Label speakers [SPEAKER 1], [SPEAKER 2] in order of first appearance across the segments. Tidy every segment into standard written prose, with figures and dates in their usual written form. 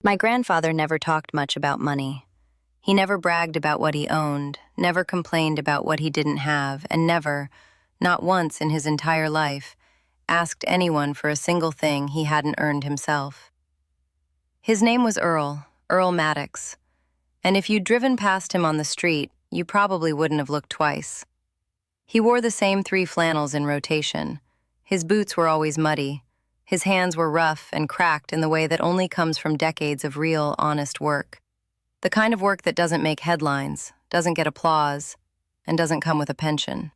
[SPEAKER 1] My grandfather never talked much about money. He never bragged about what he owned, never complained about what he didn't have, and never, not once in his entire life, asked anyone for a single thing he hadn't earned himself. His name was Earl Maddox, and if you'd driven past him on the street, you probably wouldn't have looked twice. He wore the same 3 flannels in rotation. His boots were always muddy. His hands were rough and cracked in the way that only comes from decades of real, honest work. The kind of work that doesn't make headlines, doesn't get applause, and doesn't come with a pension.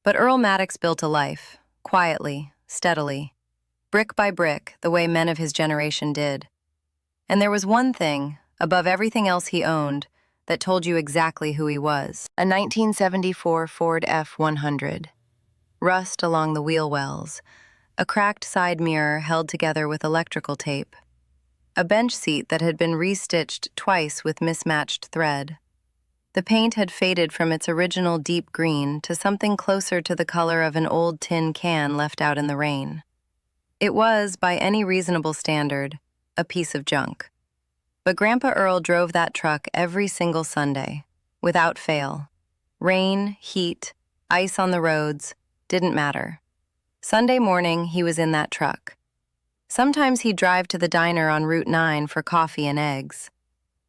[SPEAKER 1] But Earl Maddox built a life, quietly, steadily, brick by brick, the way men of his generation did. And there was one thing, above everything else he owned, that told you exactly who he was. A 1974 Ford F-100. Rust along the wheel wells. A cracked side mirror held together with electrical tape. A bench seat that had been restitched twice with mismatched thread. The paint had faded from its original deep green to something closer to the color of an old tin can left out in the rain. It was, by any reasonable standard, a piece of junk. But Grandpa Earl drove that truck every single Sunday, without fail. Rain, heat, ice on the roads, didn't matter. Sunday morning, he was in that truck. Sometimes he'd drive to the diner on Route 9 for coffee and eggs.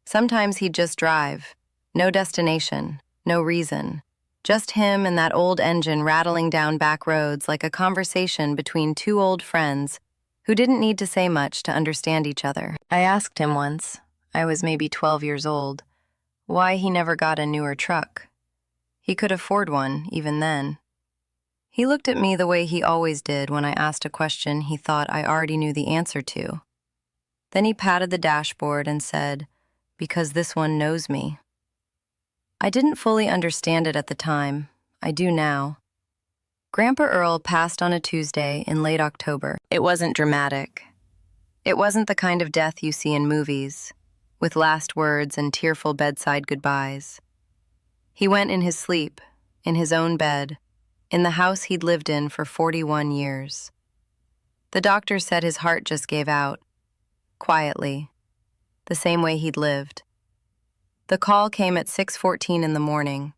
[SPEAKER 1] Sometimes he'd just drive. No destination, no reason. Just him and that old engine rattling down back roads like a conversation between 2 old friends who didn't need to say much to understand each other. I asked him once, I was maybe 12 years old, why he never got a newer truck. He could afford one, even then. He looked at me the way he always did when I asked a question he thought I already knew the answer to. Then he patted the dashboard and said, "Because this one knows me." I didn't fully understand it at the time. I do now. Grandpa Earl passed on a Tuesday in late October. It wasn't dramatic. It wasn't the kind of death you see in movies, with last words and tearful bedside goodbyes. He went in his sleep, in his own bed, in the house he'd lived in for 41 years. The doctor said his heart just gave out, quietly, the same way he'd lived. The call came at 6:14 in the morning.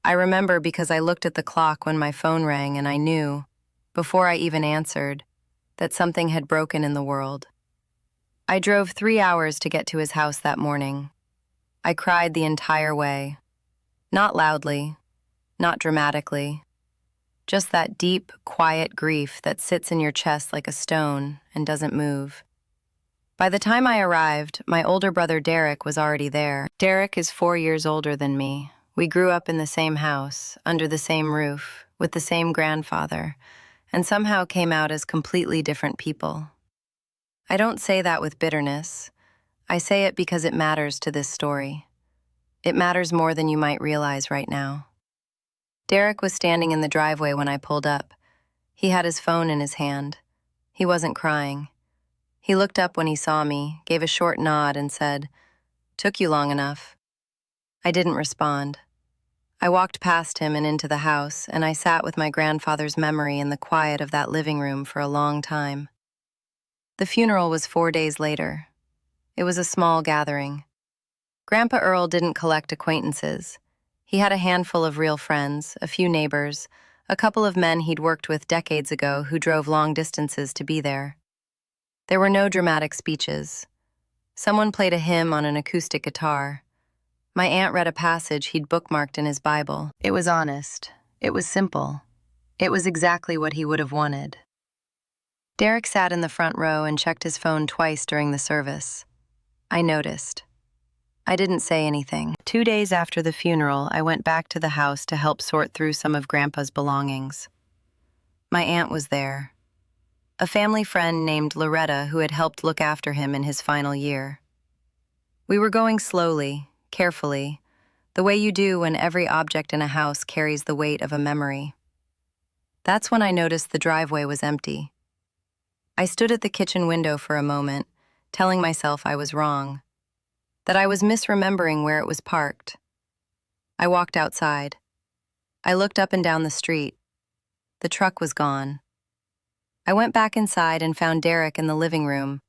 [SPEAKER 1] I remember because I looked at the clock when my phone rang and I knew, before I even answered, that something had broken in the world. I drove 3 hours to get to his house that morning. I cried the entire way. Not loudly, not dramatically. Just that deep, quiet grief that sits in your chest like a stone and doesn't move. By the time I arrived, my older brother Derek was already there. Derek is 4 years older than me. We grew up in the same house, under the same roof, with the same grandfather, and somehow came out as completely different people. I don't say that with bitterness. I say it because it matters to this story. It matters more than you might realize right now. Derek was standing in the driveway when I pulled up. He had his phone in his hand. He wasn't crying. He looked up when he saw me, gave a short nod, and said, "Took you long enough." I didn't respond. I walked past him and into the house, and I sat with my grandfather's memory in the quiet of that living room for a long time. The funeral was 4 days later. It was a small gathering. Grandpa Earl didn't collect acquaintances. He had a handful of real friends, a few neighbors, a couple of men he'd worked with decades ago who drove long distances to be there. There were no dramatic speeches. Someone played a hymn on an acoustic guitar. My aunt read a passage he'd bookmarked in his Bible. It was honest. It was simple. It was exactly what he would have wanted. Derek sat in the front row and checked his phone twice during the service. I noticed. I didn't say anything. 2 days after the funeral, I went back to the house to help sort through some of Grandpa's belongings. My aunt was there. A family friend named Loretta who had helped look after him in his final year. We were going slowly, carefully, the way you do when every object in a house carries the weight of a memory. That's when I noticed the driveway was empty. I stood at the kitchen window for a moment, telling myself I was wrong, that I was misremembering where it was parked. I walked outside. I looked up and down the street. The truck was gone. I went back inside and found Derek in the living room,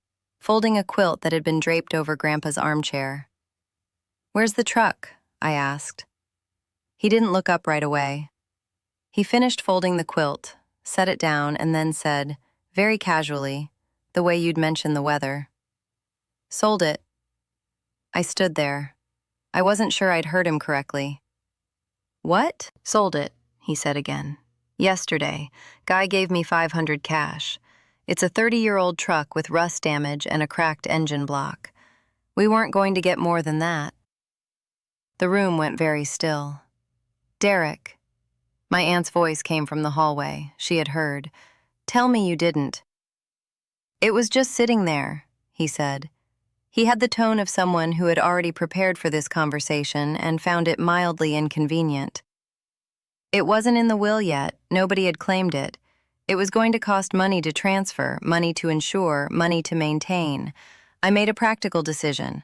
[SPEAKER 1] folding a quilt that had been draped over Grandpa's armchair. "Where's the truck?" I asked. He didn't look up right away. He finished folding the quilt, set it down, and then said, very casually, the way you'd mentioned the weather, "Sold it." I stood there. I wasn't sure I'd heard him correctly. "What?" "Sold it," he said again. "Yesterday, Guy gave me 500 cash. It's a 30-year-old truck with rust damage and a cracked engine block. We weren't going to get more than that." The room went very still. "Derek." My aunt's voice came from the hallway. She had heard. "Tell me you didn't." "It was just sitting there," he said. He had the tone of someone who had already prepared for this conversation and found it mildly inconvenient. "It wasn't in the will yet. Nobody had claimed it. It was going to cost money to transfer, money to insure, money to maintain. I made a practical decision."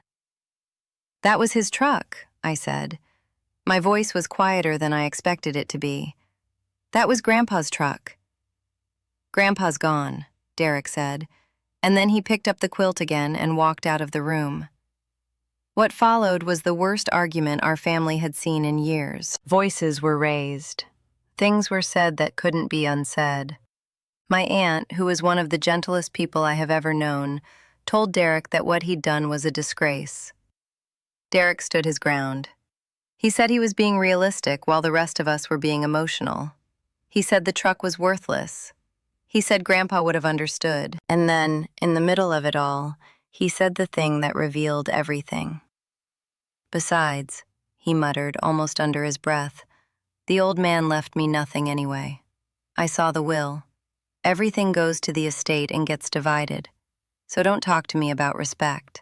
[SPEAKER 1] "That was his truck," I said. My voice was quieter than I expected it to be. "That was Grandpa's truck." "Grandpa's gone," Derek said, and then he picked up the quilt again and walked out of the room. What followed was the worst argument our family had seen in years. Voices were raised. Things were said that couldn't be unsaid. My aunt, who was one of the gentlest people I have ever known, told Derek that what he'd done was a disgrace. Derek stood his ground. He said he was being realistic while the rest of us were being emotional. He said the truck was worthless. He said Grandpa would have understood. And then, in the middle of it all, he said the thing that revealed everything. "Besides," he muttered, almost under his breath, "the old man left me nothing anyway. I saw the will. Everything goes to the estate and gets divided. So don't talk to me about respect."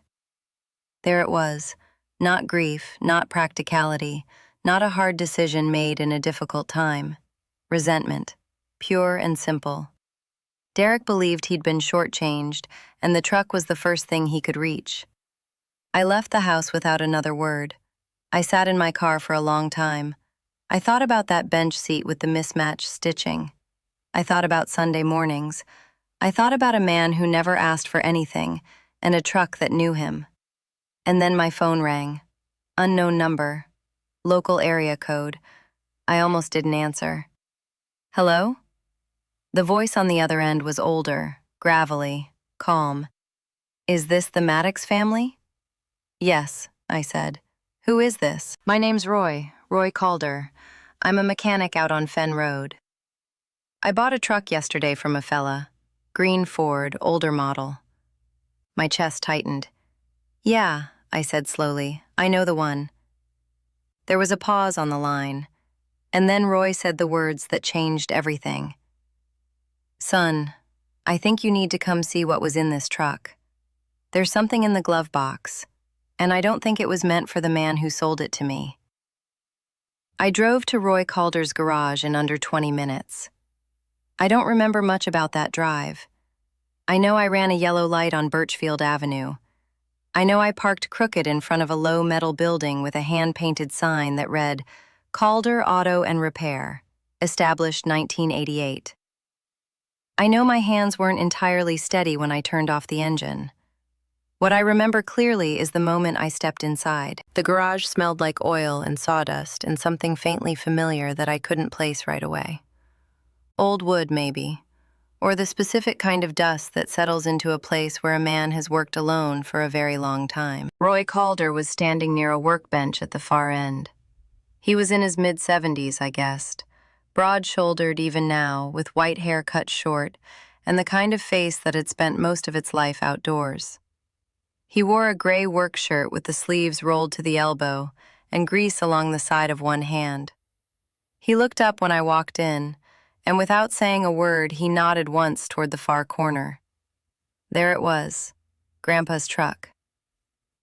[SPEAKER 1] There it was. Not grief, not practicality, not a hard decision made in a difficult time. Resentment. Pure and simple. Derek believed he'd been shortchanged, and the truck was the first thing he could reach. I left the house without another word. I sat in my car for a long time. I thought about that bench seat with the mismatched stitching. I thought about Sunday mornings. I thought about a man who never asked for anything, and a truck that knew him. And then my phone rang. Unknown number. Local area code. I almost didn't answer. "Hello?" The voice on the other end was older, gravelly, calm. "Is this the Maddox family?" "Yes," I said. "Who is this?" "My name's Roy Calder. I'm a mechanic out on Fen Road. I bought a truck yesterday from a fella. Green Ford, older model." My chest tightened. "Yeah," I said slowly. "I know the one." There was a pause on the line, and then Roy said the words that changed everything. "Son, I think you need to come see what was in this truck. There's something in the glove box, and I don't think it was meant for the man who sold it to me." I drove to Roy Calder's garage in under 20 minutes. I don't remember much about that drive. I know I ran a yellow light on Birchfield Avenue. I know I parked crooked in front of a low metal building with a hand-painted sign that read, "Calder Auto and Repair, established 1988. I know my hands weren't entirely steady when I turned off the engine. What I remember clearly is the moment I stepped inside. The garage smelled like oil and sawdust and something faintly familiar that I couldn't place right away. Old wood, maybe, or the specific kind of dust that settles into a place where a man has worked alone for a very long time. Roy Calder was standing near a workbench at the far end. He was in his mid-70s, I guessed, broad-shouldered even now, with white hair cut short, and the kind of face that had spent most of its life outdoors. He wore a gray work shirt with the sleeves rolled to the elbow and grease along the side of one hand. He looked up when I walked in, and without saying a word, he nodded once toward the far corner. There it was, Grandpa's truck.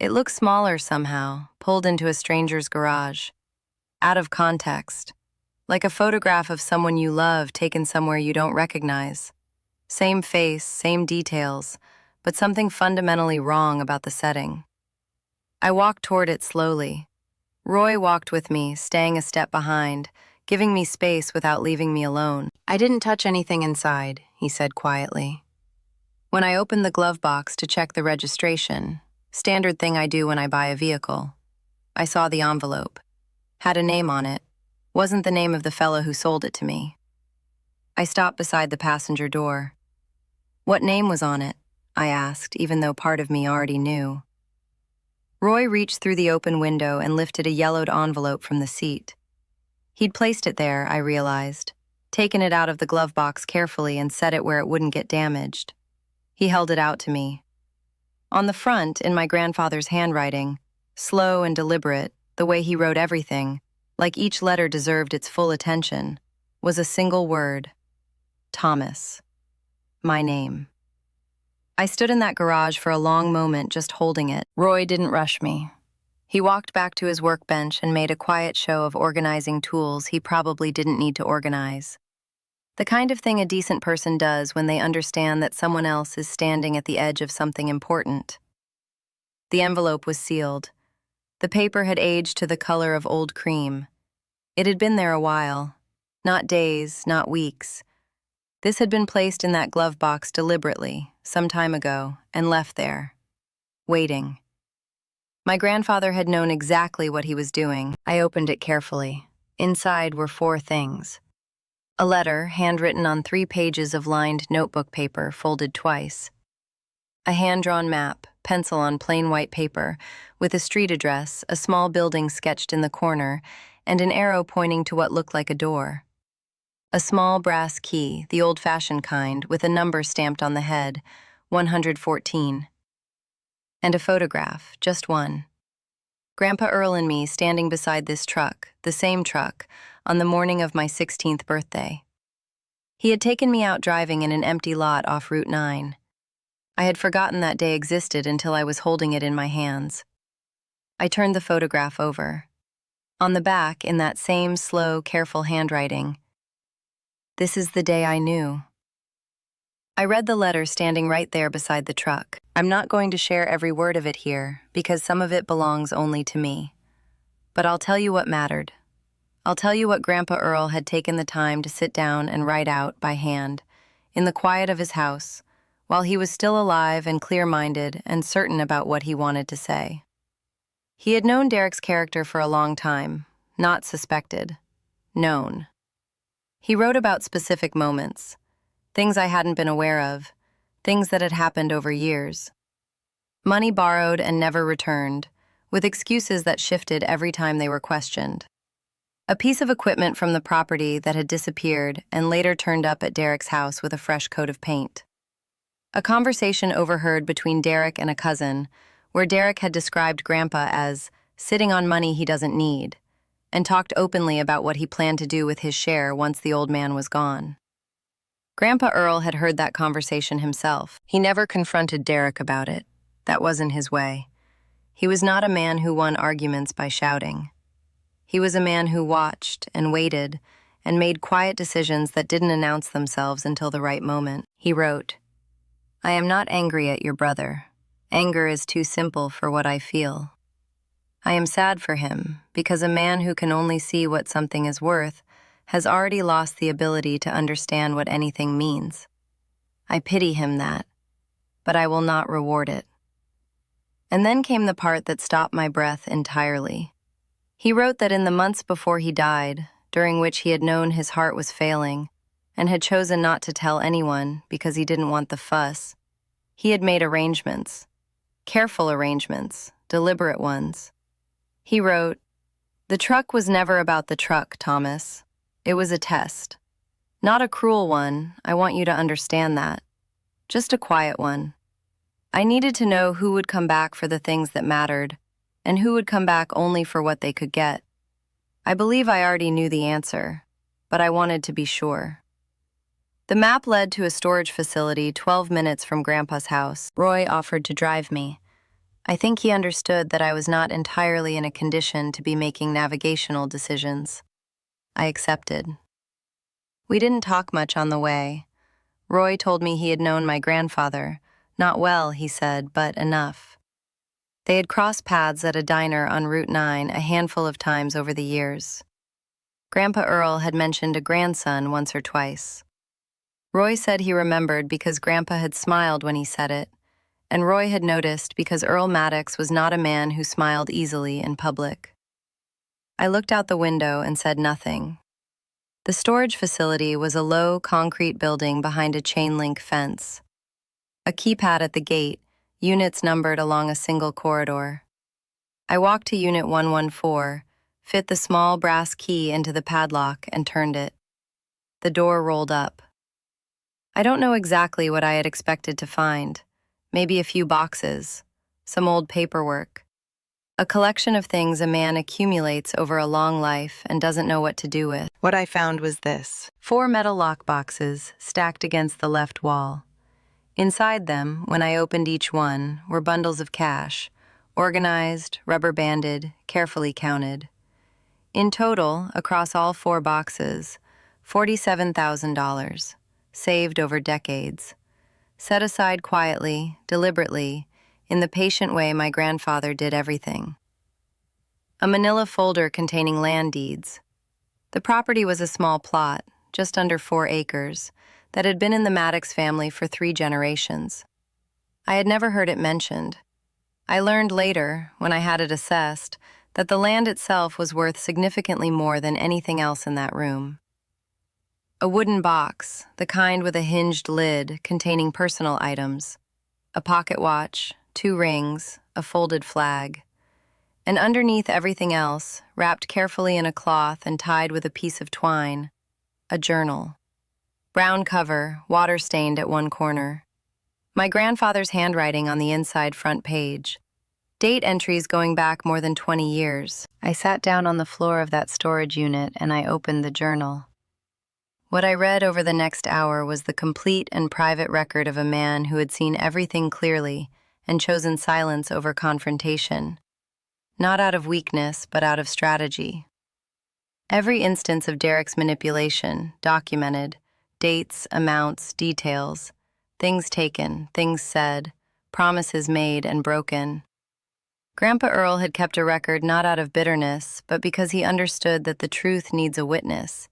[SPEAKER 1] It looked smaller somehow, pulled into a stranger's garage. Out of context. Like a photograph of someone you love taken somewhere you don't recognize. Same face, same details, but something fundamentally wrong about the setting. I walked toward it slowly. Roy walked with me, staying a step behind, giving me space without leaving me alone. "I didn't touch anything inside," he said quietly. When I opened the glove box to check the registration, standard thing I do when I buy a vehicle, I saw the envelope. Had a name on it. Wasn't the name of the fellow who sold it to me. I stopped beside the passenger door. What name was on it? I asked, even though part of me already knew. Roy reached through the open window and lifted a yellowed envelope from the seat. He'd placed it there, I realized, taken it out of the glove box carefully and set it where it wouldn't get damaged. He held it out to me. On the front, in my grandfather's handwriting, slow and deliberate, the way he wrote everything, like each letter deserved its full attention, was a single word: Thomas. My name. I stood in that garage for a long moment just holding it. Roy didn't rush me. He walked back to his workbench and made a quiet show of organizing tools he probably didn't need to organize. The kind of thing a decent person does when they understand that someone else is standing at the edge of something important. The envelope was sealed. The paper had aged to the color of old cream. It had been there a while. Not days, not weeks. This had been placed in that glove box deliberately, some time ago, and left there, waiting. My grandfather had known exactly what he was doing. I opened it carefully. Inside were 4 things. A letter, handwritten on 3 pages of lined notebook paper, folded twice. A hand-drawn map, pencil on plain white paper, with a street address, a small building sketched in the corner, and an arrow pointing to what looked like a door. A small brass key, the old-fashioned kind, with a number stamped on the head, 114. And a photograph, just one. Grandpa Earl and me standing beside this truck, the same truck, on the morning of my 16th birthday. He had taken me out driving in an empty lot off Route 9. I had forgotten that day existed until I was holding it in my hands. I turned the photograph over. On the back, in that same slow, careful handwriting, "This is the day I knew." I read the letter standing right there beside the truck. I'm not going to share every word of it here, because some of it belongs only to me. But I'll tell you what mattered. I'll tell you what Grandpa Earl had taken the time to sit down and write out by hand, in the quiet of his house, while he was still alive and clear-minded and certain about what he wanted to say. He had known Derek's character for a long time, not suspected, known. He wrote about specific moments, things I hadn't been aware of, things that had happened over years. Money borrowed and never returned, with excuses that shifted every time they were questioned. A piece of equipment from the property that had disappeared and later turned up at Derek's house with a fresh coat of paint. A conversation overheard between Derek and a cousin, where Derek had described Grandpa as sitting on money he doesn't need, and talked openly about what he planned to do with his share once the old man was gone. Grandpa Earl had heard that conversation himself. He never confronted Derek about it. That wasn't his way. He was not a man who won arguments by shouting. He was a man who watched and waited and made quiet decisions that didn't announce themselves until the right moment. He wrote, "I am not angry at your brother. Anger is too simple for what I feel. I am sad for him because a man who can only see what something is worth has already lost the ability to understand what anything means. I pity him that, but I will not reward it." And then came the part that stopped my breath entirely. He wrote that in the months before he died, during which he had known his heart was failing, and had chosen not to tell anyone because he didn't want the fuss, he had made arrangements, careful arrangements, deliberate ones. He wrote, "The truck was never about the truck, Thomas. It was a test. Not a cruel one, I want you to understand that. Just a quiet one. I needed to know who would come back for the things that mattered, and who would come back only for what they could get. I believe I already knew the answer, but I wanted to be sure." The map led to a storage facility 12 minutes from Grandpa's house. Roy offered to drive me. I think he understood that I was not entirely in a condition to be making navigational decisions. I accepted. We didn't talk much on the way. Roy told me he had known my grandfather. Not well, he said, but enough. They had crossed paths at a diner on Route 9 a handful of times over the years. Grandpa Earl had mentioned a grandson once or twice. Roy said he remembered because Grandpa had smiled when he said it, and Roy had noticed because Earl Maddox was not a man who smiled easily in public. I looked out the window and said nothing. The storage facility was a low, concrete building behind a chain-link fence. A keypad at the gate, units numbered along a single corridor. I walked to Unit 114, fit the small brass key into the padlock, and turned it. The door rolled up. I don't know exactly what I had expected to find. Maybe a few boxes, some old paperwork, a collection of things a man accumulates over a long life and doesn't know what to do with.
[SPEAKER 2] What I found was this.
[SPEAKER 1] 4 metal lock boxes stacked against the left wall. Inside them, when I opened each one, were bundles of cash, organized, rubber-banded, carefully counted. In total, across all 4 boxes, $47,000, saved over decades, set aside quietly, deliberately, in the patient way my grandfather did everything. A manila folder containing land deeds. The property was a small plot, just under 4 acres, that had been in the Maddox family for 3 generations. I had never heard it mentioned. I learned later, when I had it assessed, that the land itself was worth significantly more than anything else in that room. A wooden box, the kind with a hinged lid containing personal items, a pocket watch, 2 rings, a folded flag. And underneath everything else, wrapped carefully in a cloth and tied with a piece of twine, a journal. Brown cover, water-stained at one corner. My grandfather's handwriting on the inside front page. Date entries going back more than 20 years. I sat down on the floor of that storage unit and I opened the journal. What I read over the next hour was the complete and private record of a man who had seen everything clearly and chosen silence over confrontation. Not out of weakness, but out of strategy. Every instance of Derek's manipulation, documented, dates, amounts, details, things taken, things said, promises made and broken. Grandpa Earl had kept a record not out of bitterness, but because he understood that the truth needs a witness,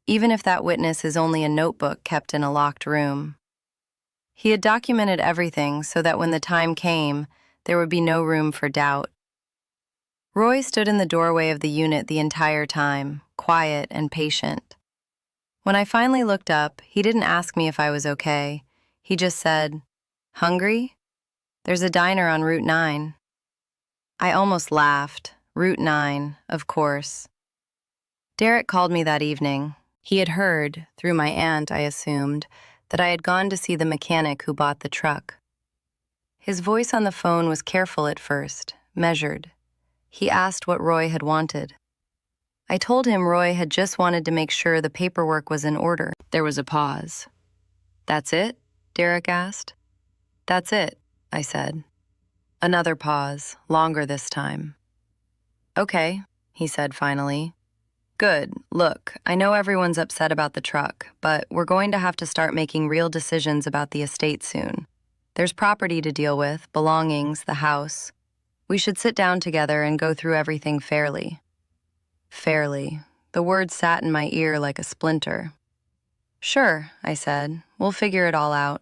[SPEAKER 1] even if that witness is only a notebook kept in a locked room. He had documented everything so that when the time came, there would be no room for doubt. Roy stood in the doorway of the unit the entire time, quiet and patient. When I finally looked up, he didn't ask me if I was okay. He just said, "Hungry? There's a diner on Route 9. I almost laughed. Route 9, of course. Derek called me that evening. He had heard, through my aunt, I assumed, that I had gone to see the mechanic who bought the truck. His voice on the phone was careful at first, measured. He asked what Roy had wanted. I told him Roy had just wanted to make sure the paperwork was in order. There was a pause. "That's it?" Derek asked. "That's it," I said. Another pause, longer this time. "Okay," he said finally. "Good. Look, I know everyone's upset about the truck, but we're going to have to start making real decisions about the estate soon. There's property to deal with, belongings, the house. We should sit down together and go through everything fairly." Fairly. The word sat in my ear like a splinter. "Sure," I said. "We'll figure it all out."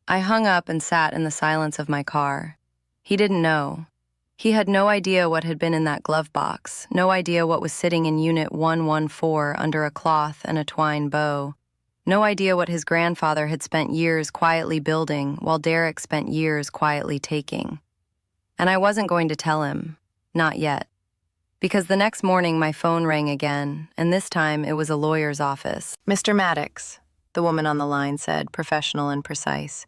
[SPEAKER 1] I hung up and sat in the silence of my car. He didn't know. He had no idea what had been in that glove box, no idea what was sitting in Unit 114 under a cloth and a twine bow, no idea what his grandfather had spent years quietly building while Derek spent years quietly taking. And I wasn't going to tell him, not yet. Because the next morning my phone rang again, and this time it was a lawyer's office. "Mr. Maddox," the woman on the line said, professional and precise.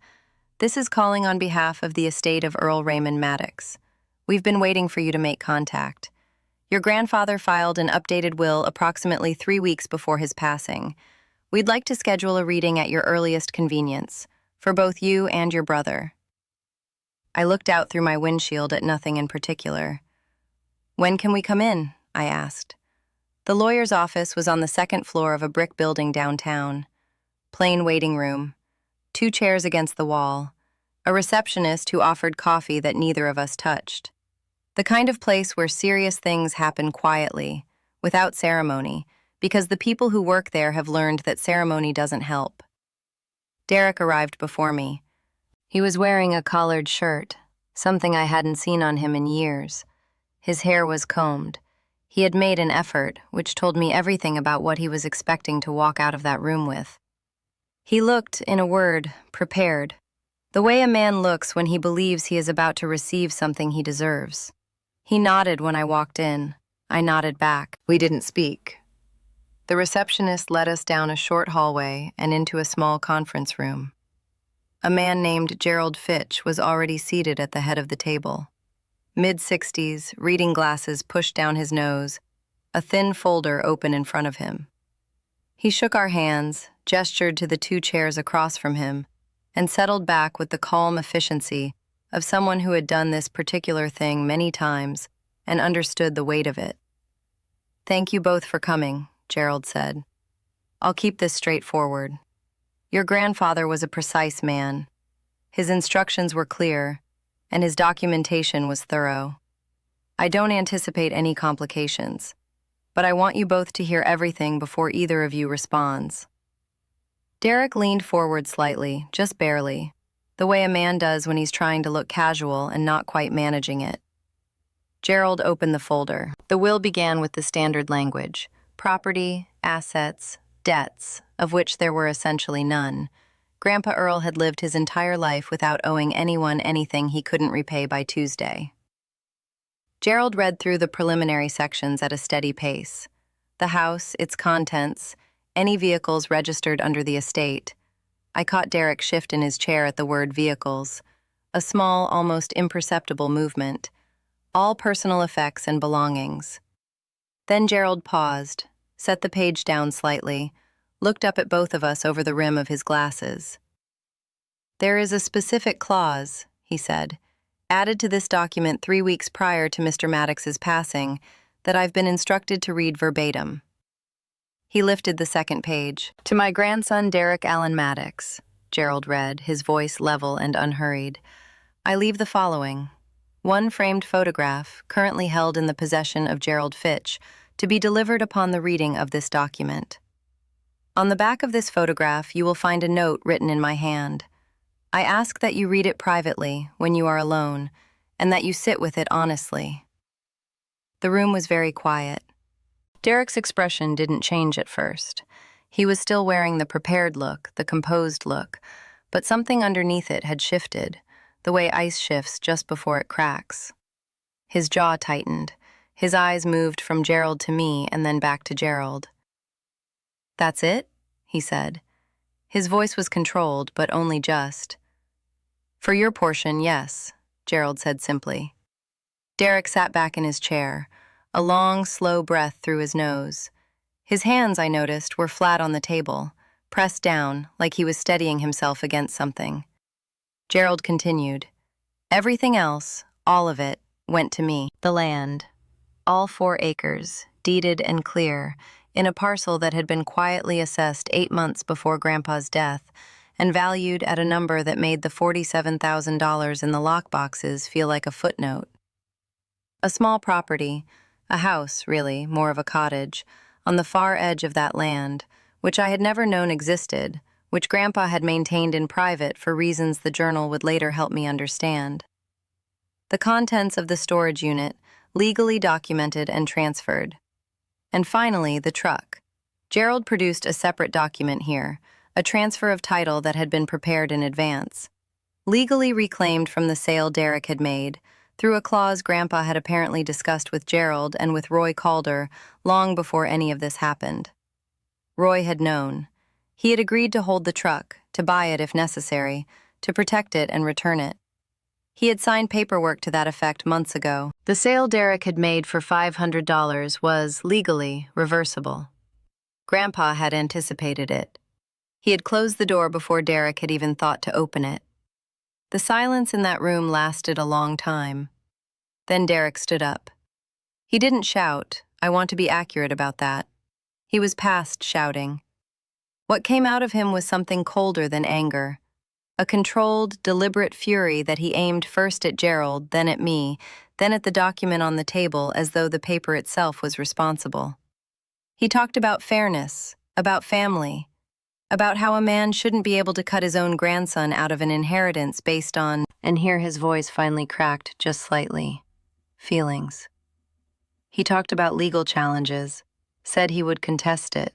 [SPEAKER 1] "This is calling on behalf of the estate of Earl Raymond Maddox. We've been waiting for you to make contact. Your grandfather filed an updated will approximately 3 weeks before his passing. We'd like to schedule a reading at your earliest convenience, for both you and your brother." I looked out through my windshield at nothing in particular. "When can we come in?" I asked. The lawyer's office was on the 2nd floor of a brick building downtown. Plain waiting room, 2 chairs against the wall, a receptionist who offered coffee that neither of us touched. The kind of place where serious things happen quietly, without ceremony, because the people who work there have learned that ceremony doesn't help. Derek arrived before me. He was wearing a collared shirt, something I hadn't seen on him in years. His hair was combed. He had made an effort, which told me everything about what he was expecting to walk out of that room with. He looked, in a word, prepared. The way a man looks when he believes he is about to receive something he deserves. He nodded when I walked in. I nodded back. We didn't speak. The receptionist led us down a short hallway and into a small conference room. A man named Gerald Fitch was already seated at the head of the table. Mid-60s, reading glasses pushed down his nose, a thin folder open in front of him. He shook our hands, gestured to the 2 chairs across from him, and settled back with the calm efficiency of someone who had done this particular thing many times and understood the weight of it. "Thank you both for coming," Gerald said. "I'll keep this straightforward. Your grandfather was a precise man. His instructions were clear, and his documentation was thorough. I don't anticipate any complications, but I want you both to hear everything before either of you responds." Derek leaned forward slightly, just barely, the way a man does when he's trying to look casual and not quite managing it. Gerald opened the folder. The will began with the standard language: property, assets, debts, of which there were essentially none. Grandpa Earl had lived his entire life without owing anyone anything he couldn't repay by Tuesday. Gerald read through the preliminary sections at a steady pace. The house, its contents, any vehicles registered under the estate. I caught Derek shift in his chair at the word vehicles, a small, almost imperceptible movement. All personal effects and belongings. Then Gerald paused, set the page down slightly, looked up at both of us over the rim of his glasses. "There is a specific clause," he said, "added to this document 3 weeks prior to Mr. Maddox's passing that I've been instructed to read verbatim." He lifted the second page. "To my grandson Derek Allen Maddox," Gerald read, his voice level and unhurried, "I leave the following: 1 framed photograph, currently held in the possession of Gerald Fitch, to be delivered upon the reading of this document. On the back of this photograph you will find a note written in my hand. I ask that you read it privately, when you are alone, and that you sit with it honestly." The room was very quiet. Derek's expression didn't change at first. He was still wearing the prepared look, the composed look, but something underneath it had shifted, the way ice shifts just before it cracks. His jaw tightened. His eyes moved from Gerald to me and then back to Gerald. "That's it?" he said. His voice was controlled, but only just. "For your portion, yes," Gerald said simply. Derek sat back in his chair, a long, slow breath through his nose. His hands, I noticed, were flat on the table, pressed down, like he was steadying himself against something. Gerald continued. "Everything else, all of it, went to me. The land, all 4 acres, deeded and clear, in a parcel that had been quietly assessed 8 months before Grandpa's death, and valued at a number that made the $47,000 in the lockboxes feel like a footnote. A small property, a house, really, more of a cottage, on the far edge of that land, which I had never known existed, which Grandpa had maintained in private for reasons the journal would later help me understand. The contents of the storage unit, legally documented and transferred. And finally, the truck. Gerald produced a separate document here, a transfer of title that had been prepared in advance. Legally reclaimed from the sale Derek had made, through a clause Grandpa had apparently discussed with Gerald and with Roy Calder long before any of this happened. Roy had known. He had agreed to hold the truck, to buy it if necessary, to protect it and return it. He had signed paperwork to that effect months ago. The sale Derek had made for $500 was, legally, reversible. Grandpa had anticipated it. He had closed the door before Derek had even thought to open it. The silence in that room lasted a long time. Then Derek stood up. He didn't shout. I want to be accurate about that. He was past shouting. What came out of him was something colder than anger. A controlled, deliberate fury that he aimed first at Gerald, then at me, then at the document on the table as though the paper itself was responsible. He talked about fairness, about family, about how a man shouldn't be able to cut his own grandson out of an inheritance based on, and here his voice finally cracked just slightly, feelings. He talked about legal challenges, said he would contest it,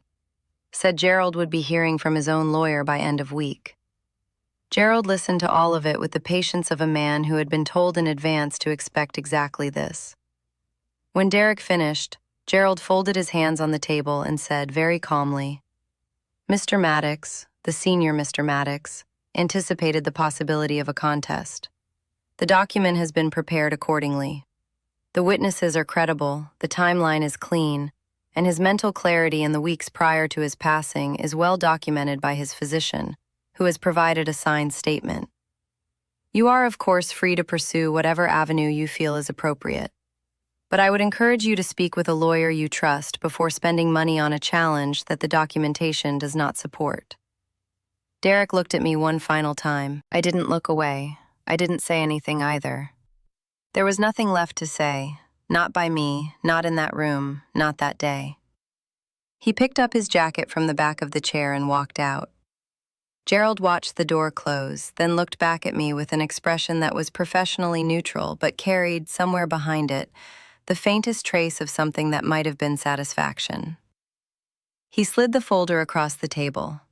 [SPEAKER 1] said Gerald would be hearing from his own lawyer by end of week. Gerald listened to all of it with the patience of a man who had been told in advance to expect exactly this. When Derek finished, Gerald folded his hands on the table and said very calmly, "Mr. Maddox, the senior Mr. Maddox, anticipated the possibility of a contest. The document has been prepared accordingly. The witnesses are credible, the timeline is clean, and his mental clarity in the weeks prior to his passing is well documented by his physician, who has provided a signed statement. You are, of course, free to pursue whatever avenue you feel is appropriate. But I would encourage you to speak with a lawyer you trust before spending money on a challenge that the documentation does not support." Derek looked at me one final time. I didn't look away. I didn't say anything either. There was nothing left to say, not by me, not in that room, not that day. He picked up his jacket from the back of the chair and walked out. Gerald watched the door close, then looked back at me with an expression that was professionally neutral but carried, somewhere behind it, the faintest trace of something that might have been satisfaction. He slid the folder across the table.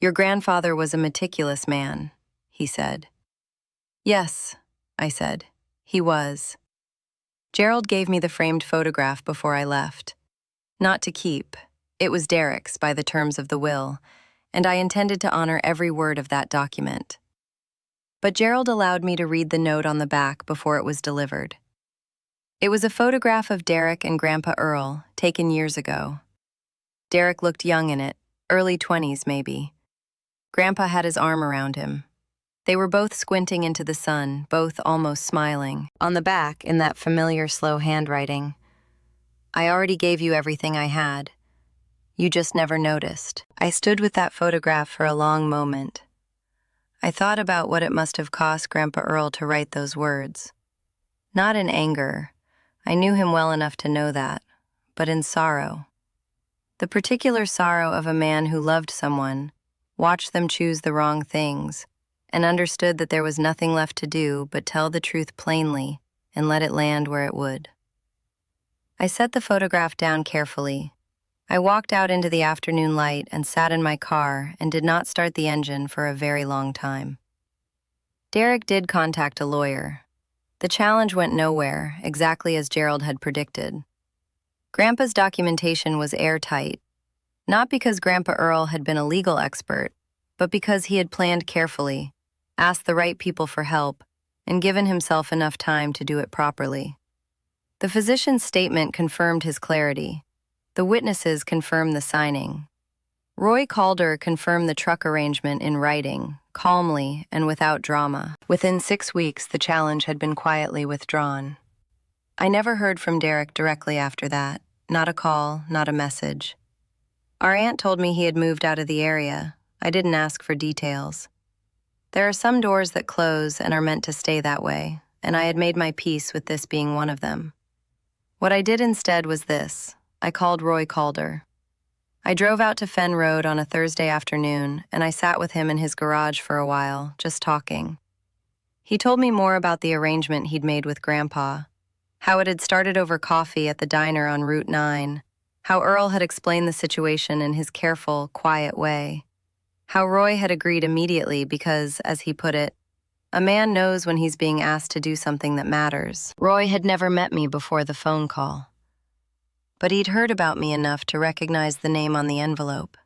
[SPEAKER 1] "Your grandfather was a meticulous man," he said. "Yes," I said, "he was." Gerald gave me the framed photograph before I left. Not to keep. It was Derek's by the terms of the will, and I intended to honor every word of that document. But Gerald allowed me to read the note on the back before it was delivered. It was a photograph of Derek and Grandpa Earl, taken years ago. Derek looked young in it, early 20s maybe. Grandpa had his arm around him. They were both squinting into the sun, both almost smiling. On the back, in that familiar slow handwriting, "I already gave you everything I had. You just never noticed." I stood with that photograph for a long moment. I thought about what it must have cost Grandpa Earl to write those words. Not in anger. I knew him well enough to know that, but in sorrow. The particular sorrow of a man who loved someone, watched them choose the wrong things, and understood that there was nothing left to do but tell the truth plainly and let it land where it would. I set the photograph down carefully. I walked out into the afternoon light and sat in my car and did not start the engine for a very long time. Derek did contact a lawyer. The challenge went nowhere, exactly as Gerald had predicted. Grandpa's documentation was airtight, not because Grandpa Earl had been a legal expert, but because he had planned carefully, asked the right people for help, and given himself enough time to do it properly. The physician's statement confirmed his clarity. The witnesses confirmed the signing. Roy Calder confirmed the truck arrangement in writing, calmly and without drama. Within 6 weeks, the challenge had been quietly withdrawn. I never heard from Derek directly after that. Not a call, not a message. Our aunt told me he had moved out of the area. I didn't ask for details. There are some doors that close and are meant to stay that way, and I had made my peace with this being one of them. What I did instead was this. I called Roy Calder. I drove out to Fenn Road on a Thursday afternoon, and I sat with him in his garage for a while, just talking. He told me more about the arrangement he'd made with Grandpa, how it had started over coffee at the diner on Route 9, how Earl had explained the situation in his careful, quiet way, how Roy had agreed immediately because, as he put it, a man knows when he's being asked to do something that matters. Roy had never met me before the phone call, but he'd heard about me enough to recognize the name on the envelope.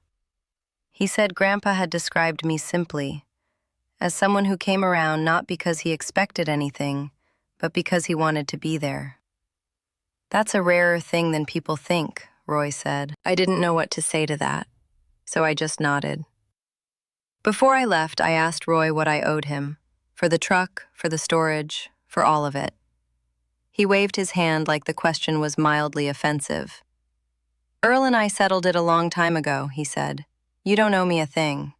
[SPEAKER 1] He said Grandpa had described me simply as someone who came around not because he expected anything, but because he wanted to be there. "That's a rarer thing than people think," Roy said. I didn't know what to say to that, so I just nodded. Before I left, I asked Roy what I owed him, for the truck, for the storage, for all of it. He waved his hand like the question was mildly offensive. "Earl and I settled it a long time ago," he said. "You don't owe me a thing."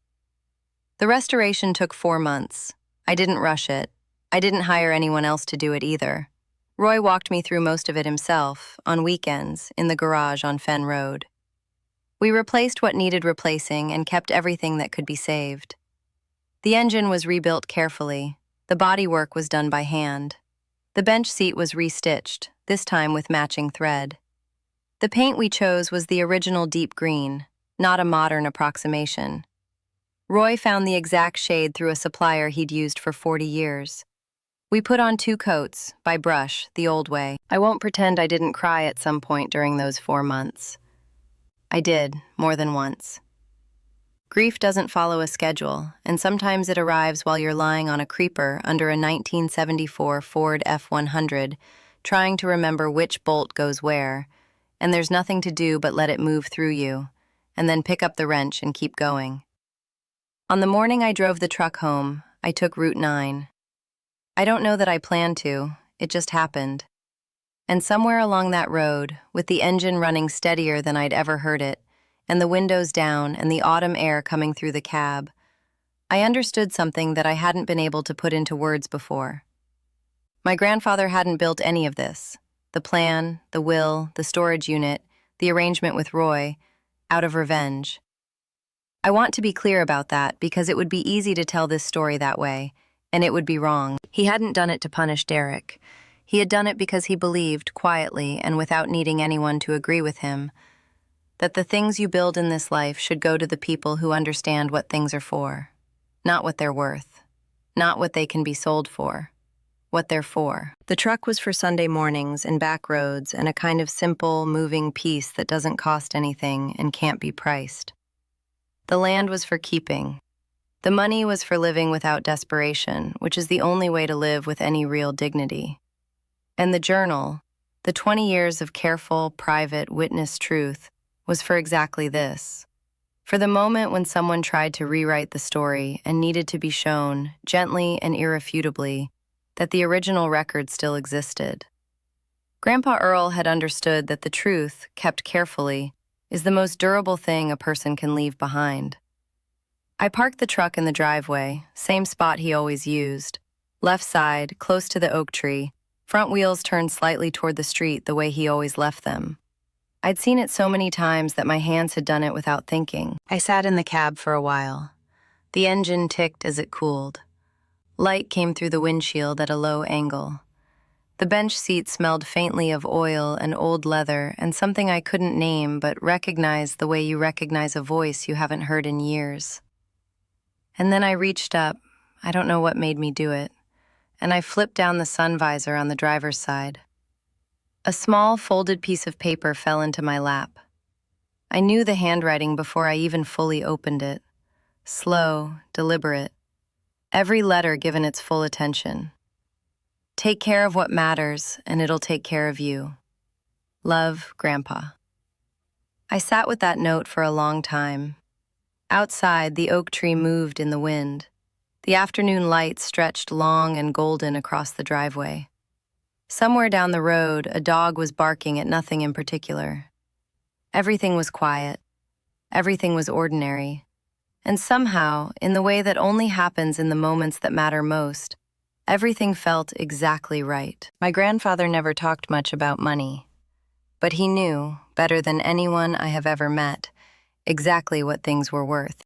[SPEAKER 1] The restoration took 4 months. I didn't rush it. I didn't hire anyone else to do it either. Roy walked me through most of it himself, on weekends, in the garage on Fenn Road. We replaced what needed replacing and kept everything that could be saved. The engine was rebuilt carefully. The bodywork was done by hand. The bench seat was restitched, this time with matching thread. The paint we chose was the original deep green, not a modern approximation. Roy found the exact shade through a supplier he'd used for 40 years. We put on 2 coats, by brush, the old way. I won't pretend I didn't cry at some point during those 4 months. I did, more than once. Grief doesn't follow a schedule, and sometimes it arrives while you're lying on a creeper under a 1974 Ford F-100, trying to remember which bolt goes where, and there's nothing to do but let it move through you, and then pick up the wrench and keep going. On the morning I drove the truck home, I took Route 9. I don't know that I planned to, it just happened. And somewhere along that road, with the engine running steadier than I'd ever heard it, and the windows down and the autumn air coming through the cab, I understood something that I hadn't been able to put into words before. My grandfather hadn't built any of this, the plan, the will, the storage unit, the arrangement with Roy, out of revenge. I want to be clear about that because it would be easy to tell this story that way, and it would be wrong. He hadn't done it to punish Derek. He had done it because he believed, quietly and without needing anyone to agree with him, that the things you build in this life should go to the people who understand what things are for, not what they're worth, not what they can be sold for, what they're for. The truck was for Sunday mornings and back roads and a kind of simple, moving piece that doesn't cost anything and can't be priced. The land was for keeping. The money was for living without desperation, which is the only way to live with any real dignity. And the journal, the 20 years of careful, private, witnessed truth, was for exactly this. For the moment when someone tried to rewrite the story and needed to be shown, gently and irrefutably, that the original record still existed. Grandpa Earl had understood that the truth, kept carefully, is the most durable thing a person can leave behind. I parked the truck in the driveway, same spot he always used. Left side, close to the oak tree, front wheels turned slightly toward the street the way he always left them. I'd seen it so many times that my hands had done it without thinking. I sat in the cab for a while. The engine ticked as it cooled. Light came through the windshield at a low angle. The bench seat smelled faintly of oil and old leather and something I couldn't name but recognized the way you recognize a voice you haven't heard in years. And then I reached up, I don't know what made me do it, and I flipped down the sun visor on the driver's side. A small folded piece of paper fell into my lap. I knew the handwriting before I even fully opened it. Slow, deliberate. Every letter given its full attention. Take care of what matters, and it'll take care of you. Love, Grandpa. I sat with that note for a long time. Outside, the oak tree moved in the wind. The afternoon light stretched long and golden across the driveway. Somewhere down the road, a dog was barking at nothing in particular. Everything was quiet. Everything was ordinary. And somehow, in the way that only happens in the moments that matter most, everything felt exactly right. My grandfather never talked much about money, but he knew, better than anyone I have ever met, exactly what things were worth.